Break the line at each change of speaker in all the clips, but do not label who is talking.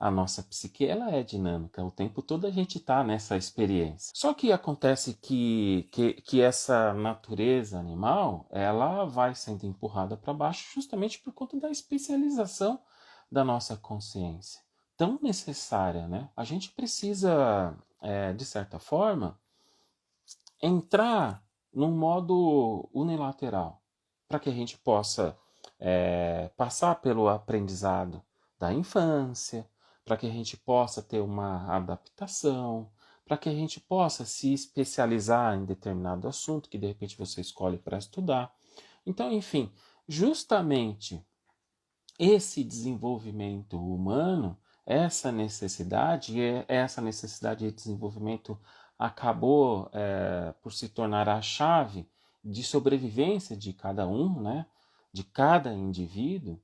A nossa psique, ela é dinâmica, o tempo todo a gente está nessa experiência. Só que acontece que essa natureza animal, ela vai sendo empurrada para baixo justamente por conta da especialização da nossa consciência. Tão necessária, né? A gente precisa, de certa forma, entrar num modo unilateral, para que a gente possa passar pelo aprendizado da infância, para que a gente possa ter uma adaptação, para que a gente possa se especializar em determinado assunto que de repente você escolhe para estudar. Então, enfim, justamente esse desenvolvimento humano, essa necessidade de desenvolvimento acabou por se tornar a chave de sobrevivência de cada um, né, de cada indivíduo,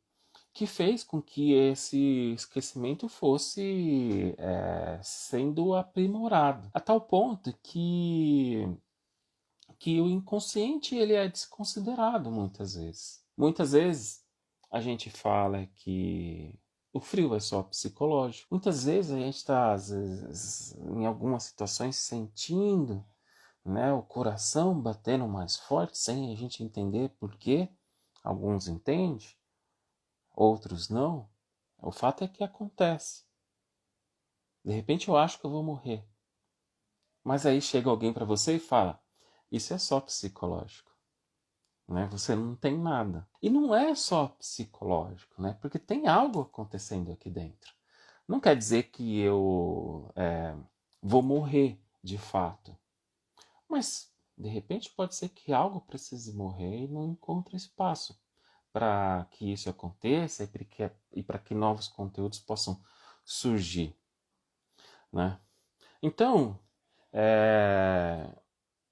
que fez com que esse esquecimento fosse sendo aprimorado, a tal ponto que o inconsciente ele é desconsiderado muitas vezes. Muitas vezes a gente fala que o frio é só psicológico. Muitas vezes a gente está, às vezes, em algumas situações, sentindo, né, o coração batendo mais forte, sem a gente entender por quê. Alguns entendem, outros não. O fato é que acontece. De repente eu acho que eu vou morrer. Mas aí chega alguém para você e fala: isso é só psicológico. Né? Você não tem nada. E não é só psicológico, né? Porque tem algo acontecendo aqui dentro. Não quer dizer que eu vou morrer de fato. Mas, de repente, pode ser que algo precise morrer e não encontre espaço para que isso aconteça e para que novos conteúdos possam surgir. Né? Então,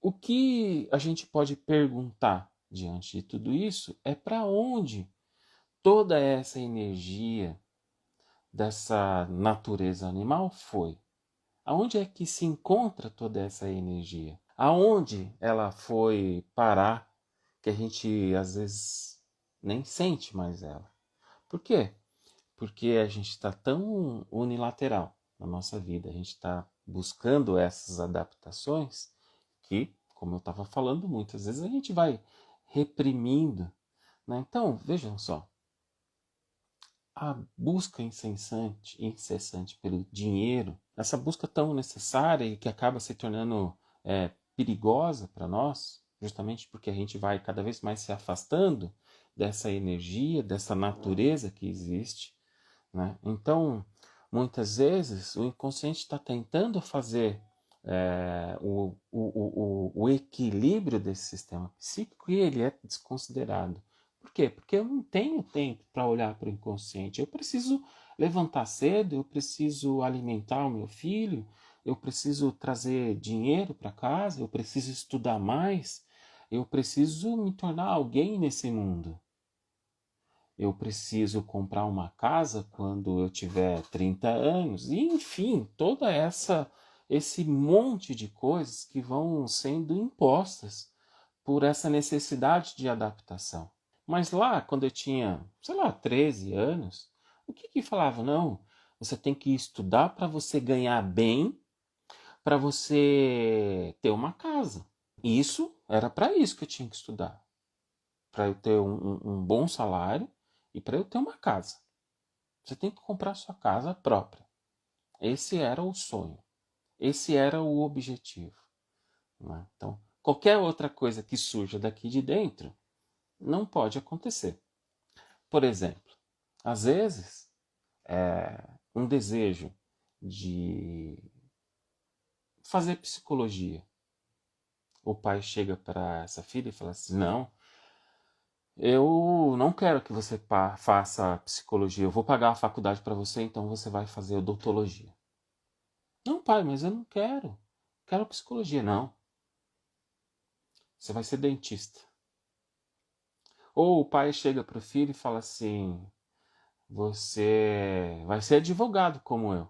o que a gente pode perguntar diante de tudo isso é para onde toda essa energia dessa natureza animal foi? Aonde é que se encontra toda essa energia? Aonde ela foi parar que a gente às vezes nem sente mais ela? Por quê? Porque a gente está tão unilateral na nossa vida, a gente está buscando essas adaptações que, como eu estava falando, muitas vezes a gente vai reprimindo. Né? Então, vejam só, a busca incessante pelo dinheiro, essa busca tão necessária e que acaba se tornando perigosa para nós, justamente porque a gente vai cada vez mais se afastando dessa energia, dessa natureza que existe. Né? Então, muitas vezes, o inconsciente está tentando fazer o equilíbrio desse sistema psíquico e ele é desconsiderado. Por quê? Porque eu não tenho tempo para olhar para o inconsciente. Eu preciso levantar cedo, eu preciso alimentar o meu filho, eu preciso trazer dinheiro para casa, eu preciso estudar mais, eu preciso me tornar alguém nesse mundo. Eu preciso comprar uma casa quando eu tiver 30 anos, e enfim, toda esse monte de coisas que vão sendo impostas por essa necessidade de adaptação. Mas lá, quando eu tinha, sei lá, 13 anos, o que falava? Não, você tem que estudar para você ganhar bem, para você ter uma casa. E isso era para isso que eu tinha que estudar, para eu ter um bom salário e para eu ter uma casa. Você tem que comprar sua casa própria. Esse era o sonho. Esse era o objetivo. Né? Então, qualquer outra coisa que surja daqui de dentro não pode acontecer. Por exemplo, às vezes, um desejo de fazer psicologia. O pai chega para essa filha e fala assim: não, eu não quero que você faça psicologia, eu vou pagar a faculdade para você, então você vai fazer odontologia. Não, pai, mas eu não quero. Quero psicologia. Não. Você vai ser dentista. Ou o pai chega para o filho e fala assim: você vai ser advogado como eu.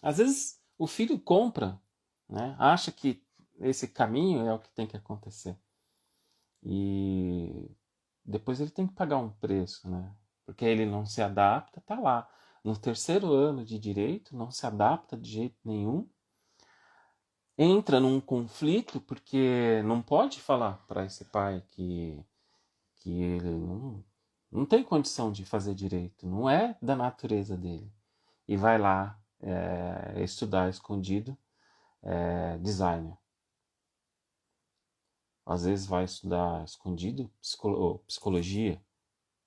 Às vezes o filho compra, né? Acha que esse caminho é o que tem que acontecer. E depois ele tem que pagar um preço, né? Porque ele não se adapta, tá lá. no terceiro ano de direito, não se adapta de jeito nenhum, entra num conflito porque não pode falar para esse pai que ele não tem condição de fazer direito, não é da natureza dele. E vai lá estudar escondido designer. Às vezes vai estudar escondido psicologia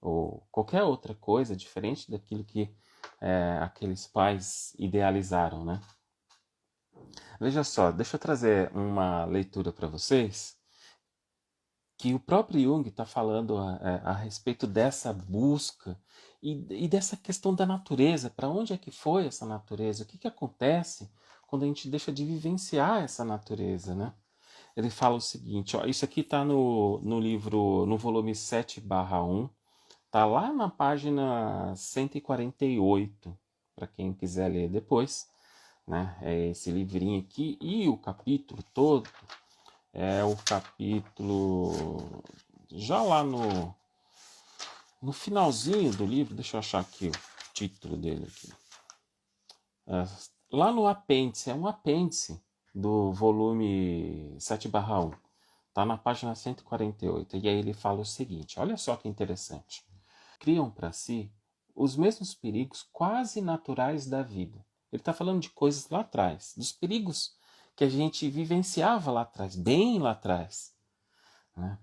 ou qualquer outra coisa diferente daquilo que aqueles pais idealizaram, né? Veja só, deixa eu trazer uma leitura para vocês que o próprio Jung está falando a respeito dessa busca e dessa questão da natureza. Para onde é que foi essa natureza? O que, que acontece quando a gente deixa de vivenciar essa natureza, né? Ele fala o seguinte, ó, isso aqui está no livro, no volume 7/1, está lá na página 148, para quem quiser ler depois, né? É esse livrinho aqui, e o capítulo todo é o capítulo já lá no finalzinho do livro. Deixa eu achar aqui o título dele aqui. Lá no apêndice, é um apêndice do volume 7/1. Está na página 148. E aí ele fala o seguinte, olha só que interessante. Criam para si os mesmos perigos quase naturais da vida. Ele está falando de coisas lá atrás, dos perigos que a gente vivenciava lá atrás, bem lá atrás, né?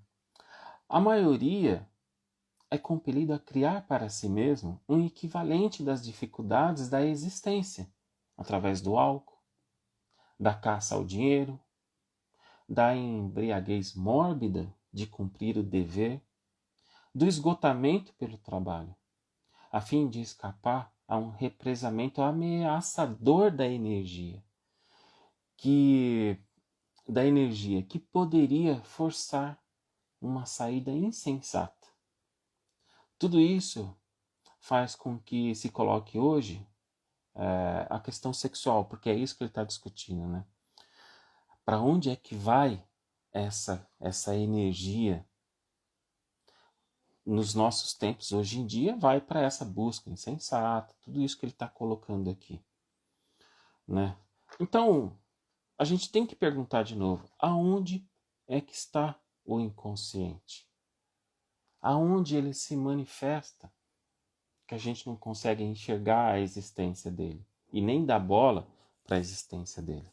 A maioria é compelido a criar para si mesmo um equivalente das dificuldades da existência, através do álcool, da caça ao dinheiro, da embriaguez mórbida de cumprir o dever, do esgotamento pelo trabalho, a fim de escapar a um represamento ameaçador da energia que poderia forçar uma saída insensata. Tudo isso faz com que se coloque hoje a questão sexual, porque é isso que ele está discutindo, né? Para onde é que vai essa energia nos nossos tempos? Hoje em dia vai para essa busca insensata, tudo isso que ele está colocando aqui, né? Então, a gente tem que perguntar de novo, aonde é que está o inconsciente? Aonde ele se manifesta que a gente não consegue enxergar a existência dele e nem dar bola para a existência dele?